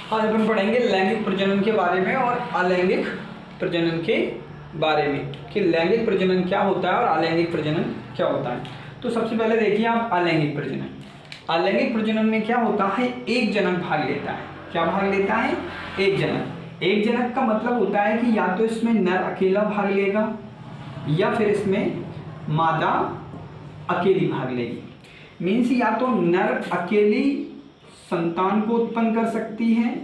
आज अपन पढ़ेंगे लैंगिक प्रजनन के बारे में और अलैंगिक प्रजनन के बारे में कि लैंगिक प्रजनन क्या होता है और अलैंगिक प्रजनन क्या होता है। तो सबसे पहले देखिए आप अलैंगिक प्रजनन। अलैंगिक प्रजनन में क्या होता है, एक जनक भाग लेता है। क्या भाग लेता है? एक जनक। एक जनक का मतलब होता है कि या तो इसमें नर अकेला भाग लेगा या फिर इसमें मादा अकेली भाग लेगी। मीन्स या तो नर अकेली संतान को उत्पन्न कर सकती है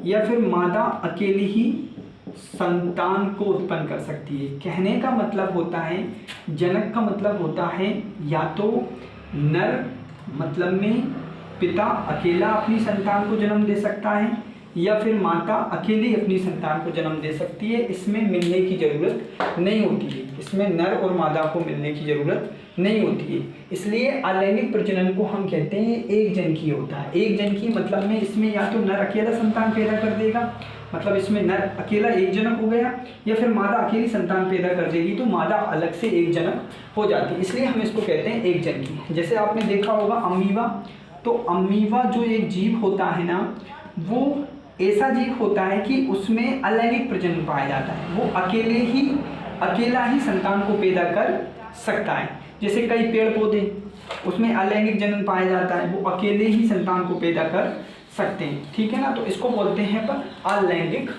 या फिर मादा अकेली ही संतान को उत्पन्न कर सकती है। कहने का मतलब होता है, जनक का मतलब होता है या तो नर मतलब में पिता अकेला अपनी संतान को जन्म दे सकता है या फिर माता अकेली अपनी संतान को जन्म दे सकती है। इसमें मिलने की जरूरत नहीं होती है, इसमें नर और मादा को मिलने की जरूरत नहीं होती है। इसलिए अलैंगिक प्रजनन को हम कहते हैं एक जनकी होता है। एक जनकी मतलब में इसमें या तो नर अकेला संतान पैदा कर देगा, मतलब इसमें नर अकेला एक जनक हो गया, या फिर मादा अकेली संतान पैदा कर देगी तो मादा अलग से एक जनक हो जाती है। इसलिए हम इसको कहते हैं एक जनकी। जैसे आपने देखा होगा अमीबा, तो अमीबा जो एक जीव होता है ना, वो ऐसा जीव होता है कि उसमें अलैंगिक प्रजनन पाया जाता है। वो अकेला ही संतान को पैदा कर सकता है। जैसे कई पेड़ पौधे उसमें अलैंगिक जनन पाया जाता है, वो अकेले ही संतान को पैदा कर सकते हैं। ठीक है ना, तो इसको बोलते हैं अपन अलैंगिक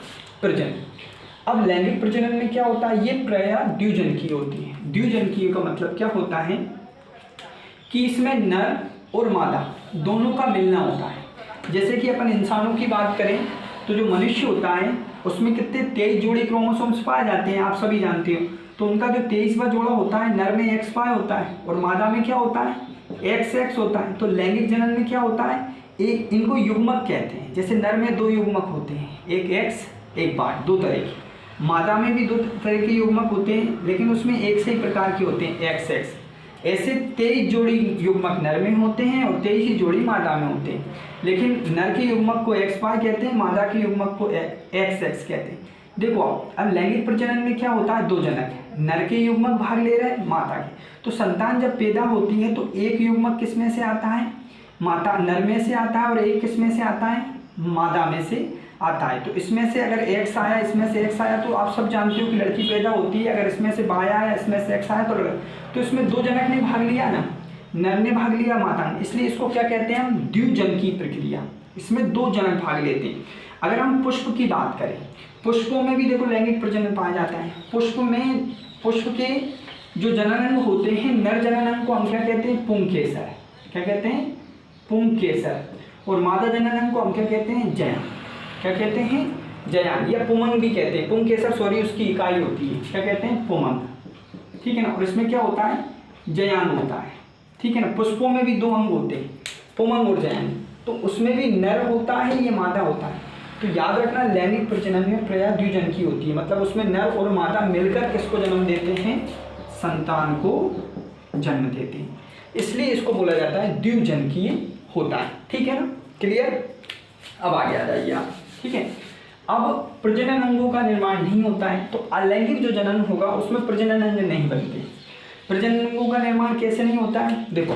प्रजनन। अब लैंगिक प्रजनन में क्या होता है, ये प्रायः द्विजनकीय होती है। द्विजनकीय का मतलब क्या होता है कि इसमें नर और मादा दोनों का मिलना होता है। जैसे कि अपन इंसानों की बात करें तो जो मनुष्य होता है उसमें कितने 23 जोड़ी क्रोमोसोम्स पाए जाते हैं, आप सभी जानते हो। तो उनका जो 23वां जोड़ा होता है, नर में XY होता है और मादा में क्या होता है, XX होता है। तो लैंगिक जनन में क्या होता है, एक इनको युग्मक कहते हैं। जैसे नर में 2 युग्मक होते हैं, एक X एक Y, 2 तरह के। मादा में भी 2 तरह के युग्मक होते हैं, लेकिन उसमें एक से ही प्रकार के होते हैं, XX। ऐसे 23 जोड़ी युग्मक नर में होते हैं और 23 ही जोड़ी मादा में होते हैं। लेकिन नर के युग्मक को XY कहते हैं, मादा के युग्मक को XX कहते हैं। देखो अब लैंगिक प्रजनन में क्या होता है, 2 जनक है, नर के युग्मक भाग ले रहे हैं मादा के। तो संतान जब पैदा होती है तो एक युग्मक किस में से आता है, माता नर में से आता है, और एक किस में से आता है, मादा में से आता है। तो इसमें से अगर X आया, इसमें से X आया, तो आप सब जानते हो कि लड़की पैदा होती है। अगर इसमें से Y आया, इसमें से X आया, तो इसमें 2 जनक ने भाग लिया ना, नर ने भाग लिया, माता ने। इसलिए इसको क्या कहते हैं हम, द्विजनकी प्रक्रिया। इसमें 2 जनक भाग लेते हैं। अगर हम पुष्प की बात करें, पुष्पों में भी देखो लैंगिक प्रजनन पाया जाता है। पुष्प के जो जननांग होते हैं, नर जननांग को हम क्या कहते हैं, पुंकेसर। क्या कहते हैं, पुंकेसर। और मादा जननांग को हम क्या कहते हैं, जयान। क्या कहते हैं, जयान, या पुमंग भी कहते हैं। पुंकेसर सॉरी उसकी इकाई होती है, क्या कहते हैं, पुमंग। ठीक है ना। और इसमें क्या होता है, जयान होता है। ठीक है ना। पुष्पों में भी 2 अंग होते हैं, पुमंग और जयान। तो उसमें भी नर होता है, ये मादा होता है। तो याद रखना लैंगिक प्रजनन में प्रायः द्विजनकी होती है, मतलब उसमें नर और मादा मिलकर किसको जन्म देते हैं, संतान को जन्म देते हैं। इसलिए इसको बोला जाता है द्विजनकीय होता है। ठीक है ना, क्लियर। अब आगे आ जाइए आप। ठीक है। अब प्रजनन अंगों का निर्माण नहीं होता है, तो अलैंगिक जो जनन होगा उसमें प्रजनन अंग नहीं बनते। प्रजनन अंगों का निर्माण कैसे नहीं होता है, देखो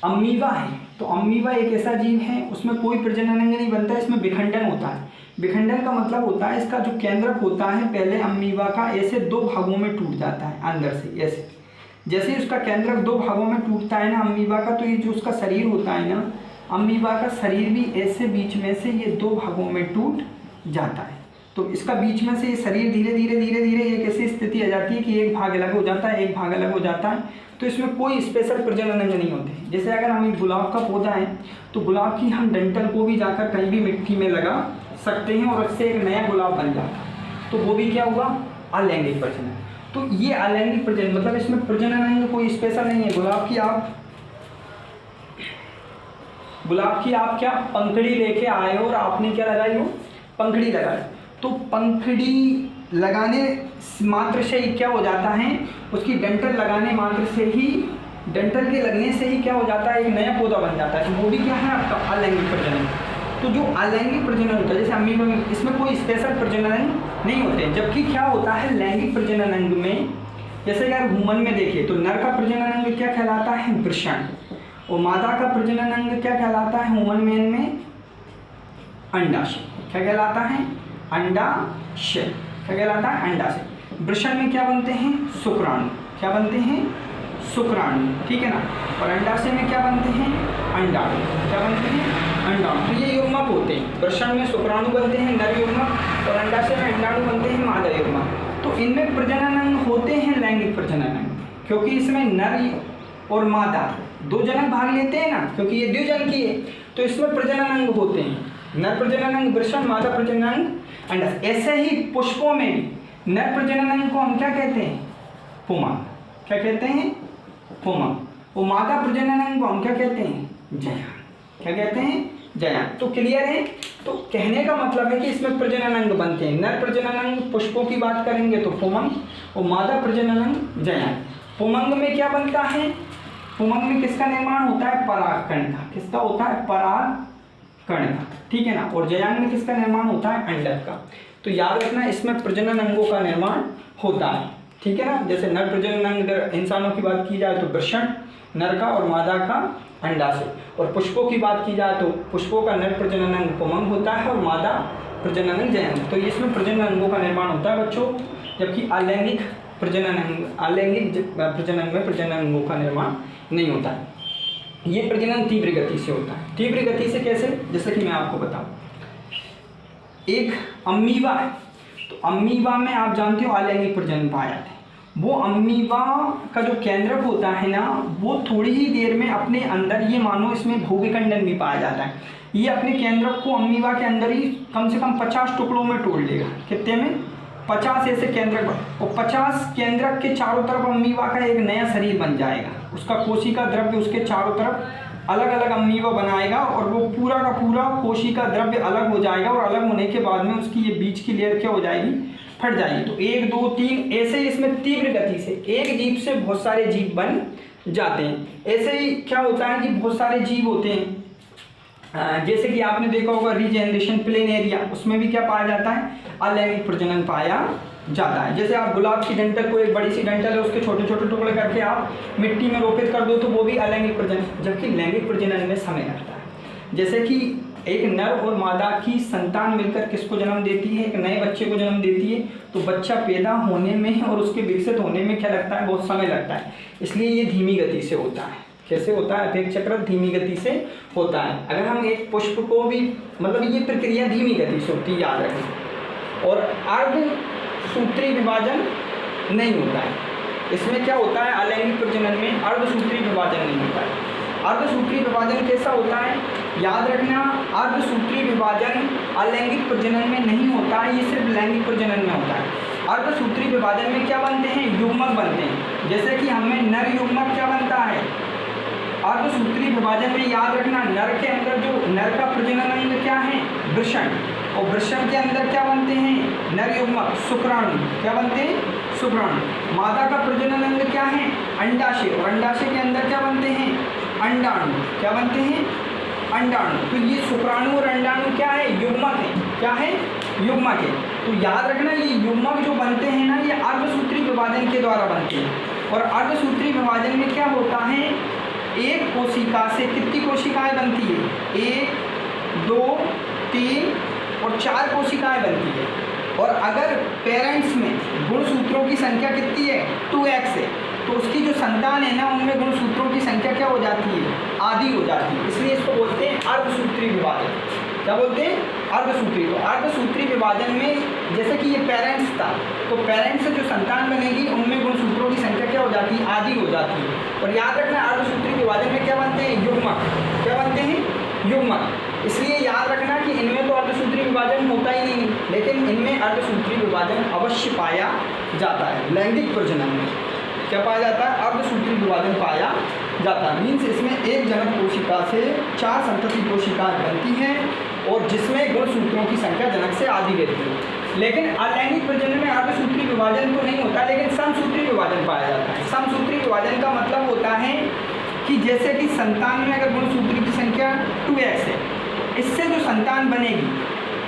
अमीबा है, तो अमीबा एक ऐसा जीव है उसमें कोई प्रजनन अंग नहीं बनता है, इसमें विखंडन होता है। विखंडन का मतलब होता है इसका जो केंद्रक होता है पहले अमीबा का ऐसे 2 भागों में टूट जाता है अंदर से। ऐसे जैसे ही उसका केंद्रक 2 भागों में टूटता है ना अमीबा का, तो ये जो उसका शरीर होता है ना, अमीबा का शरीर भी ऐसे बीच में से ये 2 भागों में टूट जाता है। तो इसका बीच में से ये शरीर धीरे धीरे एक ऐसी स्थिति आ जाती है कि एक भाग अलग हो जाता है, एक भाग अलग हो जाता है। तो इसमें कोई स्पेशल प्रजनन अंग नहीं होते। जैसे अगर हम एक गुलाब का पौधा है तो गुलाब की हम डंठल को भी जाकर कहीं भी मिट्टी में लगा सकते हैं और उससे एक नया गुलाब बन जाता है। तो वो भी क्या हुआ, अलैंगिक प्रजनन। तो ये अलैंगिक प्रजनन मतलब इसमें प्रजनन अंग कोई स्पेशल नहीं है। गुलाब की आप क्या पंखड़ी लेके आए और आपने क्या लगाई हो, पंखड़ी लगाई। तो पंखड़ी लगाने मात्र से ही क्या हो जाता है, उसकी डंठल लगाने मात्र से ही, डंठल के लगने से ही क्या हो जाता है, एक नया पौधा बन जाता है। तो वो भी क्या है आपका अलैंगिक प्रजनन। तो जो अलैंगिक प्रजनन होता है जैसे अमीबा में, इसमें कोई स्पेशल प्रजनन अंग नहीं होते। जबकि क्या होता है लैंगिक प्रजनन अंग में, जैसे अगर ह्यूमन में देखें तो नर का प्रजनन अंग क्या कहलाता है, वृषण। और मादा का प्रजनन अंग क्या कहलाता है ह्यूमन मैन में, अंडाशय। क्या कहलाता है? अंडाशय। क्या कहलाता है? अंडाशय। वृषण में क्या बनते हैं? शुक्राणु। क्या बनते हैं? शुक्राणु, ठीक है ना। और अंडाशय में क्या बनते हैं? अंडाणु। क्या बनते हैं? अंडाणु। तो ये युग्मक होते हैं। वृषण में शुक्राणु बनते हैं नर युग्मक, और अंडाशय में अंडाणु बनते हैं मादा युग्मक। तो इनमें प्रजनन अंग होते हैं लैंगिक प्रजनन अंग, क्योंकि इसमें नर और मादा दो जनक भाग लेते हैं ना, क्योंकि ये द्विजनकी है, तो इसमें प्रजनन अंग होते हैं। नर प्रजनन अंग वृषण, मादा प्रजनन अंग अंडाशय। ऐसे ही पुष्पों में भी नर प्रजनन अंग को हम क्या कहते हैं? पुमांग। क्या कहते हैं? पुमांग। वो मादा प्रजनन अंग को हम क्या कहते हैं? जयान। क्या कहते हैं? जयान। तो क्लियर है? तो कहने का मतलब है कि इसमें प्रजनन अंग बनते हैं। नर प्रजनन अंग पुष्पों की बात करेंगे तो पुमंग, और मादा प्रजनन अंग जयान। पुमंग में क्या बनता है? पुमंग में किसका निर्माण होता है? परागकण का। किसका होता है? परागकण का, ठीक है ना। और जयान में किसका निर्माण होता है? अंडक का। तो याद रखना, इसमें प्रजनन अंगों का निर्माण होता है, ठीक है ना। जैसे नर प्रजनन अंग इंसानों की बात की जाए तो वृषण नर का और मादा का अंडाशय, और पुष्पों की बात की जाए तो पुष्पों का नर प्रजनन अंग पुमंग होता है और मादा प्रजनन अंग जयान। तो इसमें प्रजनन अंगों का निर्माण होता है बच्चों, जबकि अलैंगिक प्रजनन में प्रजनन अंगों का निर्माण नहीं होता है। ये प्रजनन तीव्र गति से होता है। तीव्र गति से कैसे? जैसे कि मैं आपको बताऊं, एक अमीबा है, तो अमीबा में आप जानते हो अलैंगिक प्रजनन पाया जाता है। वो अमीबा का जो केंद्रक होता है ना, वो थोड़ी ही देर में अपने अंदर, ये मानो इसमें भूविखंडन भी पाया जाता है, ये अपने केंद्रक को अमीबा के अंदर ही कम से कम 50 टुकड़ों में तोड़ लेगा। कितने में? 50 ऐसे केंद्रक, और 50 केंद्रक के चारों तरफ अमीबा का एक नया शरीर बन जाएगा। उसका कोशिका द्रव्य उसके चारों तरफ अलग अलग अमीबा बनाएगा, और वो पूरा का पूरा कोशिका द्रव्य अलग हो जाएगा, और अलग होने के बाद में उसकी ये बीच की लेयर क्या हो जाएगी? फट जाएगी। तो 1 2 3 ऐसे ही इसमें तीव्र गति से एक जीव से बहुत सारे जीव बन जाते हैं। ऐसे ही क्या होता है कि बहुत सारे जीव होते हैं, जैसे कि आपने देखा होगा रीजेनरेशन प्लेनेरिया, उसमें भी क्या पाया जाता है? अलैंगिक प्रजनन पाया जाता है। जैसे आप गुलाब की डंठल को, एक बड़ी सी डंठल है, उसके छोटे छोटे टुकड़े करके आप मिट्टी में रोपित कर दो तो वो भी अलैंगिक प्रजनन, जबकि लैंगिक प्रजनन में समय लगता है। जैसे कि एक नर और मादा की संतान मिलकर किसको जन्म देती है? एक नए बच्चे को जन्म देती है। तो बच्चा पैदा होने में और उसके विकसित होने में क्या लगता है? बहुत समय लगता है, इसलिए ये धीमी गति से होता है। कैसे होता है? अपेक्षाकृत धीमी गति से होता है। अगर हम एक पुष्प को भी, मतलब ये प्रक्रिया धीमी गति से होती है, याद रखें। और अर्धसूत्री विभाजन नहीं होता है। इसमें क्या होता है? अलैंगिक प्रजनन में अर्धसूत्री विभाजन नहीं होता है। अर्धसूत्री विभाजन कैसा होता है? याद रखना, अर्धसूत्री विभाजन अलैंगिक प्रजनन में नहीं होता है, ये सिर्फ लैंगिक प्रजनन में होता है। अर्धसूत्री विभाजन में क्या बनते हैं? युग्मक बनते हैं। जैसे कि हमें नर युग्मक क्या बनता है? अर्धसूत्री विभाजन में याद रखना, नर के अंदर जो नर का प्रजनन अंग क्या है? वृषण, और वृषण के अंदर क्या बनते हैं? नर युग्मक शुक्राणु। क्या बनते हैं? शुक्राणु। मादा का प्रजनन अंग क्या है? अंडाशय, और अंडाशय के अंदर क्या बनते हैं? अंडाणु। क्या बनते हैं? अंडाणु। तो ये शुक्राणु और अंडाणु क्या है? युग्मक है। क्या है? युग्मक है। तो याद रखना, ये युग्मक जो बनते हैं ना, ये अर्धसूत्री विभाजन के द्वारा बनते हैं। और अर्धसूत्री विभाजन में क्या होता है? एक कोशिका से कितनी कोशिकाएं बनती है? 1 2 3 और 4 कोशिकाएं बनती है। और अगर पेरेंट्स में गुणसूत्रों की संख्या कितनी है? 2x है, तो उसकी जो संतान है ना, उनमें गुणसूत्रों की संख्या क्या हो जाती है? आधी हो जाती है। इसलिए इसको बोलते हैं अर्धसूत्री विभाजन। क्या बोलते हैं? अर्धसूत्री। तो अर्धसूत्री विभाजन में जैसे कि ये पेरेंट्स था, तो पेरेंट्स से जो संतान बनेगी उनमें गुणसूत्रों की संख्या क्या हो जाती है? आधी हो जाती है। और याद रखना, अर्धसूत्री विभाजन में क्या बनते हैं? युग्मक। क्या बनते हैं? युग्मक। इसलिए याद रखना कि इनमें तो अर्धसूत्री विभाजन होता ही नहीं, लेकिन इनमें अर्धसूत्री विभाजन अवश्य पाया जाता है। लैंगिक प्रजनन में क्या पाया जाता है? अर्धसूत्री विभाजन पाया जाता है। मीन्स इसमें एक जनक कोशिका से 4 संतति कोशिकाएं बनती हैं, और जिसमें गुणसूत्रों की संख्या जनक से आधी रहती है। लेकिन अलैंगिक प्रजनन में अर्धसूत्री विभाजन तो नहीं होता, लेकिन समसूत्री विभाजन पाया जाता है। समसूत्री विभाजन का मतलब होता है कि जैसे कि संतान में अगर गुणसूत्र की संख्या 2x है, तो इससे जो संतान बनेगी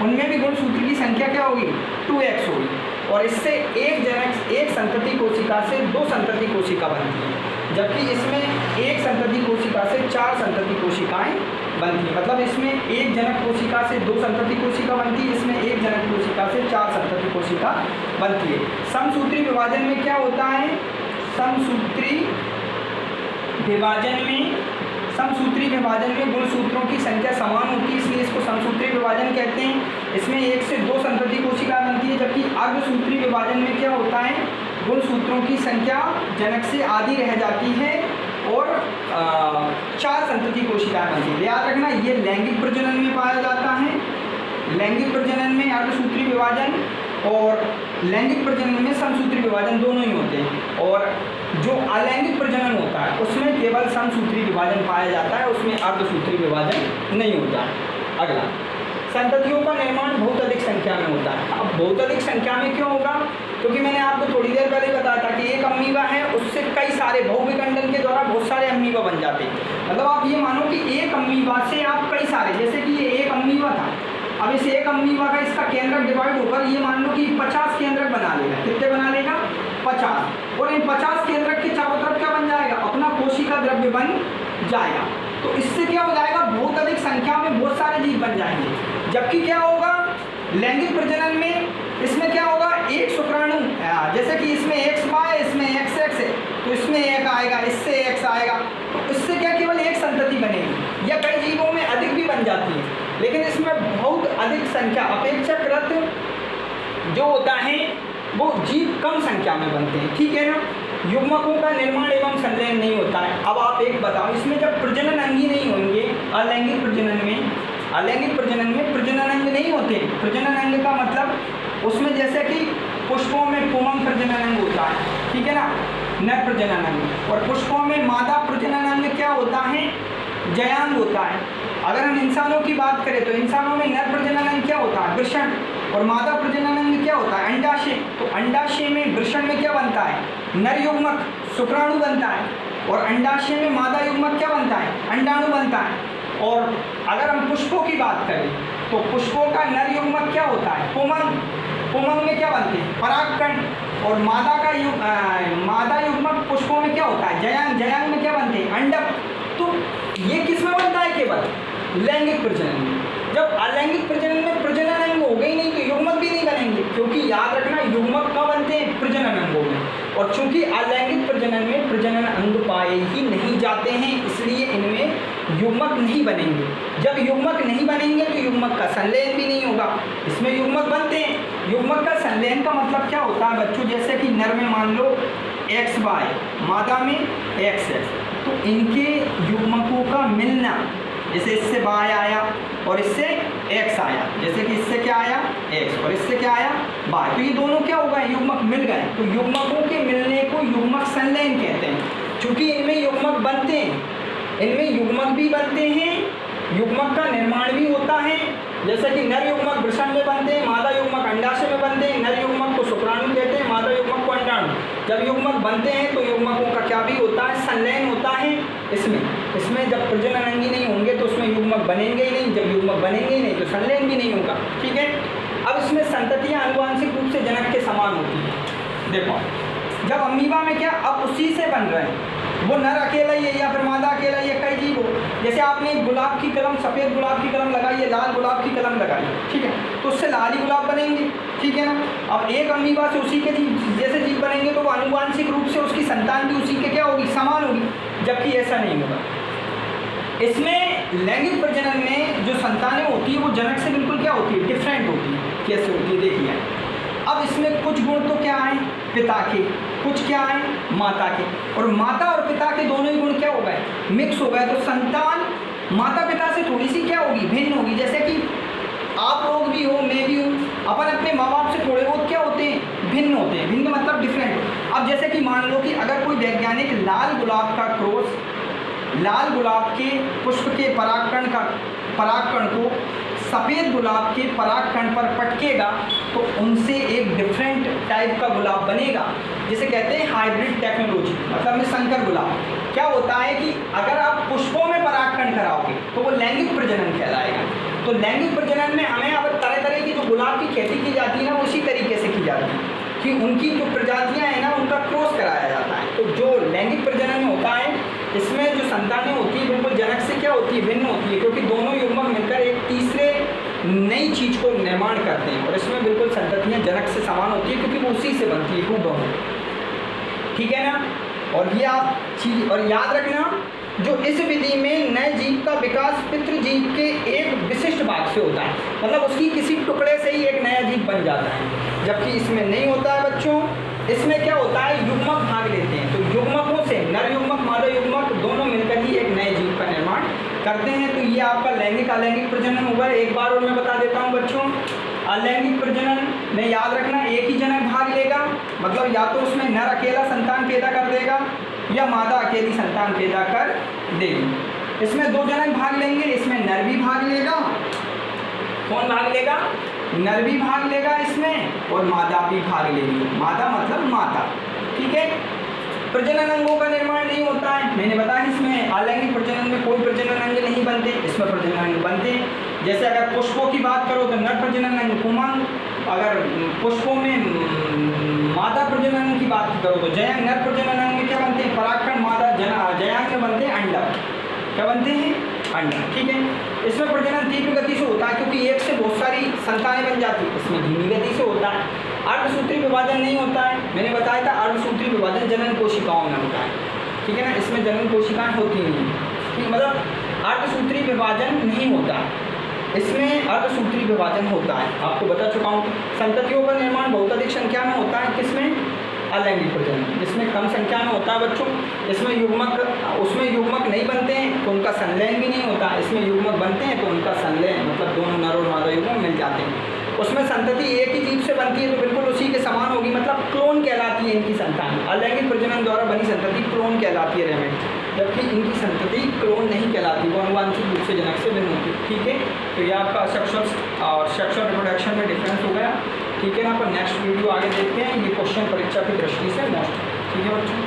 उनमें भी गुणसूत्र की संख्या क्या होगी? 2x होगी। और इससे एक संतति कोशिका से 2 संतति कोशिका बनती है, जबकि इसमें एक संतति कोशिका से 4 संतति कोशिकाएं बनती है। मतलब इसमें एक जनक कोशिका से 2 संतति कोशिका बनती है, इसमें एक जनक कोशिका से 4 संतति कोशिका बनती है। समसूत्री विभाजन में क्या होता है? समसूत्री विभाजन में गुणसूत्रों की संख्या समान होती है, इसलिए इसको समसूत्री विभाजन कहते हैं। इसमें 1 से 2 संतति कोशिका बनती है, जबकि अर्धसूत्री विभाजन में क्या होता है? गुणसूत्रों की संख्या जनक से आधी रह जाती है और 4 संतति कोशिकाएं बनती है। याद रखना, ये लैंगिक प्रजनन में पाया जाता है। लैंगिक प्रजनन में अर्धसूत्री विभाजन और लैंगिक प्रजनन में समसूत्री विभाजन दोनों ही होते हैं। और जो अलैंगिक प्रजनन होता है उसमें केवल समसूत्री विभाजन पाया जाता है, उसमें अर्धसूत्री विभाजन नहीं होता। अगला, संततियों का निर्माण बहुत अधिक संख्या में होता है। अब बहुत अधिक संख्या में क्यों होगा? क्योंकि मैंने आपको थोड़ी देर पहले बताया था कि एक अमीबा है, उससे कई सारे बहुविखंडन के द्वारा बहुत सारे अमीबा बन जाते हैं। मतलब आप ये मानो कि एक अमीबा से आप कई सारे, जैसे कि ये एक अमीबा था, अब इस एक अमीबा का इसका केंद्रक डिवाइड होकर ये मान लो कि 50 केंद्रक बना लेगा। कितने बना लेगा? 50। और इन 50 केंद्रक के चारों तरफ क्या बन जाएगा? अपना कोशिका द्रव्य बन जाएगा। तो इससे क्या हो जाएगा? बहुत अधिक संख्या में बहुत सारे जीव बन जाएंगे। जबकि क्या होगा लैंगिक प्रजनन में? इसमें क्या होगा? एक शुक्राणु, जैसे कि इसमें XY है, इसमें XX है, तो इसमें एक आएगा, इससे X आएगा, तो इससे क्या केवल एक संतति बनेगी, या कई जीवों में अधिक भी बन जाती है। लेकिन इसमें बहुत अधिक संख्या, अपेक्षाकृत जो होता है वो जीव कम संख्या में बनते हैं। ठीक है ना? युग्मकों का निर्माण एवं संलयन नहीं होता है। अब आप एक बताओ, इसमें जब प्रजनन अंगी नहीं होंगे, अलैंगिक प्रजनन में प्रजनन अंग नहीं होते। प्रजनन अंग का मतलब उसमें जैसे कि पुष्पों में पुमंग प्रजनन अंग होता है, ठीक है ना, नर प्रजनन अंग, और पुष्पों में मादा प्रजनन अंग क्या होता है? जयांग होता है। अगर हम इंसानों की बात करें तो इंसानों में नर प्रजनन अंग क्या होता है? वृषण। और मादा प्रजनन अंग क्या होता है? अंडाशय। तो अंडाशय में, वृषण में क्या बनता है? नर युग्मक शुक्राणु बनता है, और अंडाशय में मादा युग्मक क्या बनता है? अंडाणु बनता है। और अगर हम पुष्पों की बात करें तो पुष्पों का नर युग्मक क्या होता है? पुमंग। पुमंग में क्या बनते हैं? परागकण। और मादा युग्मक पुष्पों में क्या होता है? जयांग। जयांग में क्या बनते हैं? अंडक। तो ये किस में बनता है? केवल लैंगिक प्रजनन में। जब अलैंगिक प्रजनन में प्रजनन अंग हो गए नहीं तो युग्मक भी नहीं बनेंगे, क्योंकि याद रखना युग्मक कहाँ बनते हैं? प्रजनन अंगों में। और चूंकि अलैंगिक प्रजनन में प्रजनन अंग पाए ही नहीं जाते हैं, इसलिए इनमें युग्मक नहीं बनेंगे। जब युग्मक नहीं बनेंगे तो युग्मक का संलयन भी नहीं होगा। इसमें युग्मक बनते हैं। युग्मक का संलयन का मतलब क्या होता है बच्चों? जैसे कि नर में मान लो XY, मादा में XX, तो इनके युग्मकों का मिलना, जैसे इससे Y आया और इससे X आया, जैसे कि इससे क्या आया? X, और इससे क्या आया? Y, तो ये दोनों क्या हो गए? युग्मक मिल गए। तो युग्मकों के मिलने को युग्मक संलयन कहते हैं। चूंकि इनमें युग्मक बनते हैं, इनमें युग्मक भी बनते हैं, युग्मक का निर्माण भी होता है। जैसे कि नर युग्मक वृषण में बनते हैं, मादा युग्मक अंडाशय में बनते हैं, नर युग्मक को शुक्राणु कहते हैं, मादा युग्मक को अंडाणु। जब युग्मक बनते हैं तो युग्मकों का क्या भी होता है? संलयन होता है। इसमें जब प्रजनन अंगी नहीं होंगे तो उसमें युग्मक बनेंगे ही नहीं, जब युग्मक बनेंगे ही नहीं तो संलयन भी नहीं होगा। ठीक है? अब इसमें संततियाँ आनुवांशिक रूप से जनक के समान होती हैं। देखो, जब अमीबा में क्या अब उसी से बन रहे हैं, वो नर अकेला ही है या फिर मादा अकेला ही है, कई जीव हो। जैसे आपने गुलाब की कलम, सफ़ेद गुलाब की कलम लगाई है, लाल गुलाब की कलम लगाई, ठीक है, तो उससे लाल ही गुलाब बनेंगे। ठीक है ना? अब एक अमीबा से उसी के जीव जैसे जीव बनेंगे तो वो आनुवांशिक रूप से उसकी संतान भी उसी के क्या होगी? समान होगी। जबकि ऐसा नहीं होगा। इसमें लैंगिक प्रजनन में जो संतानें होती है वो जनक से बिल्कुल क्या होती है? डिफरेंट होती है। कैसे होती है देखिए। अब इसमें कुछ गुण तो क्या हैं? पिता के, कुछ क्या हैं? माता के। और माता और पिता के दोनों ही गुण क्या हो गए? मिक्स हो गए। तो संतान माता पिता से थोड़ी सी क्या होगी? भिन्न होगी। जैसे कि आप लोग भी हो, मैं भी हूँ, अपन अपने माँ बाप से थोड़े बहुत क्या होते हैं? भिन्न होते हैं। भिन्न मतलब डिफरेंट। अब जैसे कि मान लो कि अगर कोई वैज्ञानिक लाल गुलाब का क्रॉस, लाल गुलाब के पुष्प के परागकण को सफ़ेद गुलाब के परागकण पर पटकेगा तो उनसे एक डिफरेंट टाइप का गुलाब बनेगा, जिसे कहते हैं हाइब्रिड टेक्नोलॉजी, मतलब में संकर गुलाब। क्या होता है कि अगर आप पुष्पों में परागकण कराओगे तो वो लैंगिक प्रजनन कहलाएगा। तो लैंगिक प्रजनन में हमें अब तरह तरह की जो गुलाब की खेती की जाती है ना, उसी तरीके से की जाती है कि उनकी जो प्रजातियाँ हैं ना, उनका क्रॉस कराया जाता है। तो जो लैंगिक प्रजनन में होता है इसमें जो संतानें होती है बिल्कुल जनक से क्या होती है, भिन्न होती है, क्योंकि दोनों युग्मक मिलकर एक तीसरे नई चीज को निर्माण करते हैं। और इसमें बिल्कुल संततियाँ जनक से समान होती है क्योंकि वो उसी से बनती है हूबहू, ठीक है ना। और ये आप चीज और याद रखना, जो इस विधि में नए जीव का विकास पितृ जीव के एक विशिष्ट भाग से होता है, मतलब उसकी किसी टुकड़े से ही एक नया जीव बन जाता है, जबकि इसमें नहीं होता है बच्चों। इसमें क्या होता है, युग्मक भाग लेते हैं, तो युग्मकों से नर युग्मक मादा युग्मक दोनों मिलकर ही एक नए जीव का निर्माण करते हैं। तो ये आपका लैंगिक अलैंगिक प्रजनन होगा। एक बार और मैं बता देता हूँ बच्चों, अलैंगिक प्रजनन में याद रखना एक ही जनक भाग लेगा, मतलब या तो उसमें नर अकेला संतान पैदा कर देगा या मादा अकेली संतान पैदा कर देगी। इसमें दो जनक भाग लेंगे, इसमें नर भी भाग लेगा। कौन भाग लेगा, नर भी भाग लेगा इसमें, और मादा भी भाग लेगी। मादा मतलब माता, ठीक है। प्रजनन अंगों का निर्माण नहीं होता है, मैंने बताया इसमें अलैंगिक प्रजनन में कोई प्रजनन अंग नहीं बनते, इसमें प्रजनन अंग बनते हैं। जैसे अगर पुष्पों की बात करो तो नर प्रजनन अंग पुमांग, अगर पुष्पों में मादा प्रजनन अंग की बात करो तो जयांग। नर प्रजनन अंग में क्या बनते हैं, परागकण मादा जयांग में बनते हैं अंडा, क्या बनते हैं, अंडा, ठीक है। इसमें प्रजनन तीव्र गति से होता है क्योंकि एक से बहुत सारी संतानें बन जाती है, इसमें धीमी गति से होता है। अर्धसूत्री विभाजन नहीं होता है, मैंने बताया था अर्धसूत्री विभाजन जनन कोशिकाओं में होता है, ठीक है ना। इसमें जनन कोशिकाएं होती नहीं, ठीक, मतलब अर्धसूत्री विभाजन नहीं होता, इसमें अर्धसूत्री विभाजन होता है, आपको बता चुका हूँ। संततियों का निर्माण बहुत अधिक संख्या में होता है, किसमें, अलैंगिक प्रजनन। इसमें कम संख्या में होता है बच्चों, इसमें युग्मक, उसमें युग्मक नहीं बनते हैं तो उनका संलयन भी नहीं होता, इसमें युग्मक बनते हैं तो उनका संलयन, मतलब दोनों नर और मादा युग्मक मिल जाते हैं। उसमें संतति एक ही जीव से बनती है तो बिल्कुल उसी के समान होगी, मतलब क्लोन कहलाती है इनकी संतान। अलैंगिक प्रजनन द्वारा बनी संतति क्लोन कहलाती है रेमेट, जबकि इनकी संतति क्लोन नहीं कहलाती, वो अनुवांशिक रूप से जनक से भिन्न होती है, ठीक है। तो ये आपका सेक्सुअल और सेक्सुअल रिप्रोडक्शन में डिफरेंस हो गया, ठीक है ना। पर नेक्स्ट वीडियो आगे देखते हैं, ये क्वेश्चन परीक्षा की दृष्टि से मोस्ट, ठीक है बच्चों।